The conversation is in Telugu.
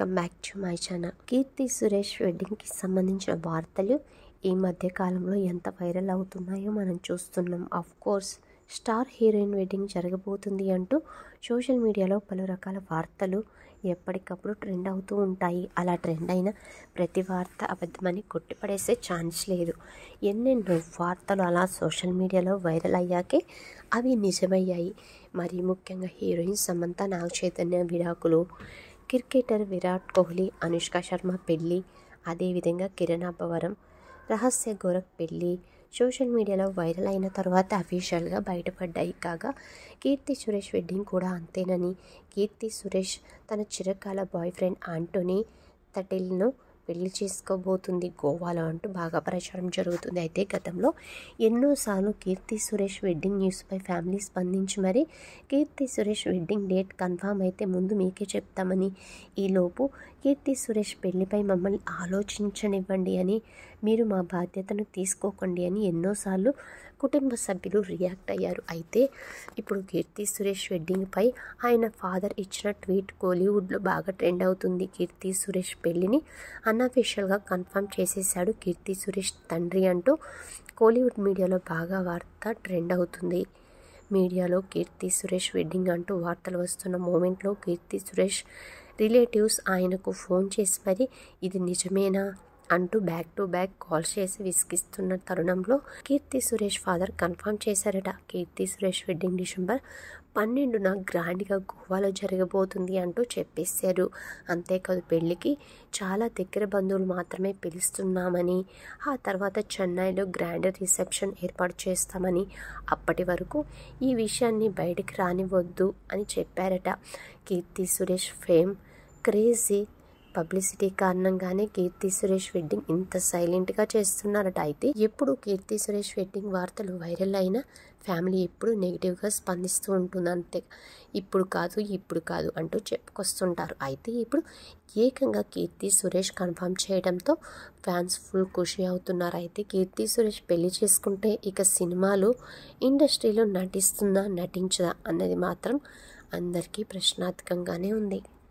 Welcome back to my channel. Keerthy Suresh వెడ్డింగ్కి సంబంధించిన వార్తలు ఈ మధ్య కాలంలో ఎంత వైరల్ అవుతున్నాయో మనం చూస్తున్నాం. Of course star heroine wedding జరగబోతుంది అంటూ సోషల్ మీడియాలో పలు రకాల వార్తలు ఎప్పటికప్పుడు ట్రెండ్ అవుతూ ఉంటాయి. అలా ట్రెండ్ అయిన ప్రతి వార్త అబద్ధమని కొట్టిపడేసే ఛాన్స్ లేదు. ఎన్నెన్నో వార్తలు అలా సోషల్ మీడియాలో వైరల్ అయ్యాకే అవి నిజమయ్యాయి. మరి ముఖ్యంగా హీరోయిన్ సమంత నాగచైతన్య విడాకులు, క్రికెటర్ విరాట్ కోహ్లీ అనుష్క శర్మ పెళ్ళి, అదేవిధంగా కిరణ్ అబ్బవరం రహస్య గోరఖ్ పెళ్ళి సోషల్ మీడియాలో వైరల్ అయిన తర్వాత అఫీషియల్గా బయటపడ్డాయి. కాగా కీర్తి సురేష్ వెడ్డింగ్ కూడా అంతేనని, కీర్తి సురేష్ తన చిరకాల బాయ్ ఫ్రెండ్ ఆంటోనీ తటిల్ను పెళ్లి చేసుకోబోతుంది గోవాలో అంటూ బాగా ప్రచారం జరుగుతుంది. అయితే గతంలో ఎన్నోసార్లు కీర్తి సురేష్ వెడ్డింగ్ న్యూస్పై ఫ్యామిలీ స్పందించి మరి Keerthy Suresh wedding date confirm అయితే ముందు మీకే చెప్తామని, ఈలోపు కీర్తి సురేష్ పెళ్లిపై మమ్మల్ని ఆలోచించనివ్వండి అని, మీరు మా బాధ్యతను తీసుకోకండి అని ఎన్నోసార్లు కుటుంబ సభ్యులు రియాక్ట్ అయ్యారు. అయితే ఇప్పుడు కీర్తి సురేష్ వెడ్డింగ్పై ఆయన ఫాదర్ ఇచ్చిన ట్వీట్ కోలీవుడ్లో బాగా ట్రెండ్ అవుతుంది. కీర్తి సురేష్ పెళ్లిని అన్అఫీషియల్గా కన్ఫర్మ్ చేసేశాడు కీర్తి సురేష్ తండ్రి అంటూ కోలీవుడ్ మీడియాలో బాగా వార్త ట్రెండ్ అవుతుంది. మీడియాలో కీర్తి సురేష్ వెడ్డింగ్ అంటూ వార్తలు వస్తున్న మూమెంట్లో కీర్తి సురేష్ రిలేటివ్స్ ఆయనకు ఫోన్ చేసి మరి ఇది నిజమేనా అంటూ బ్యాక్ టు బ్యాక్ కాల్స్ చేసి విసిగిస్తున్న తరుణంలో కీర్తి సురేష్ ఫాదర్ కన్ఫర్మ్ చేశారట. కీర్తి సురేష్ వెడ్డింగ్ డిసెంబర్ 12న గ్రాండ్గా గోవాలో జరగబోతుంది అంటూ చెప్పేశారు. అంతేకాదు పెళ్లికి చాలా దగ్గర బంధువులు మాత్రమే పిలుస్తున్నామని, ఆ తర్వాత చెన్నైలో గ్రాండ్ రిసెప్షన్ ఏర్పాటు చేస్తామని, అప్పటి వరకు ఈ విషయాన్ని బయటికి రానివ్వద్దు అని చెప్పారట. Keerthy Suresh fame, crazy publicity కారణంగానే కీర్తి సురేష్ వెడ్డింగ్ ఇంత సైలెంట్గా చేస్తున్నారట. అయితే ఎప్పుడు కీర్తి సురేష్ వెడ్డింగ్ వార్తలు వైరల్ అయినా ఫ్యామిలీ ఎప్పుడు నెగిటివ్గా స్పందిస్తూ ఉంటుంది. అంతే ఇప్పుడు కాదు అంటూ చెప్పుకొస్తుంటారు. అయితే ఇప్పుడు ఏకంగా కీర్తి సురేష్ కన్ఫర్మ్ చేయడంతో ఫ్యాన్స్ ఫుల్ ఖుషి అవుతున్నారు. అయితే కీర్తి సురేష్ పెళ్లి చేసుకుంటే ఇక సినిమాలు ఇండస్ట్రీలో నటిస్తుందా నటించదా అన్నది మాత్రం అందరికీ ప్రశ్నార్థకంగానే ఉంది.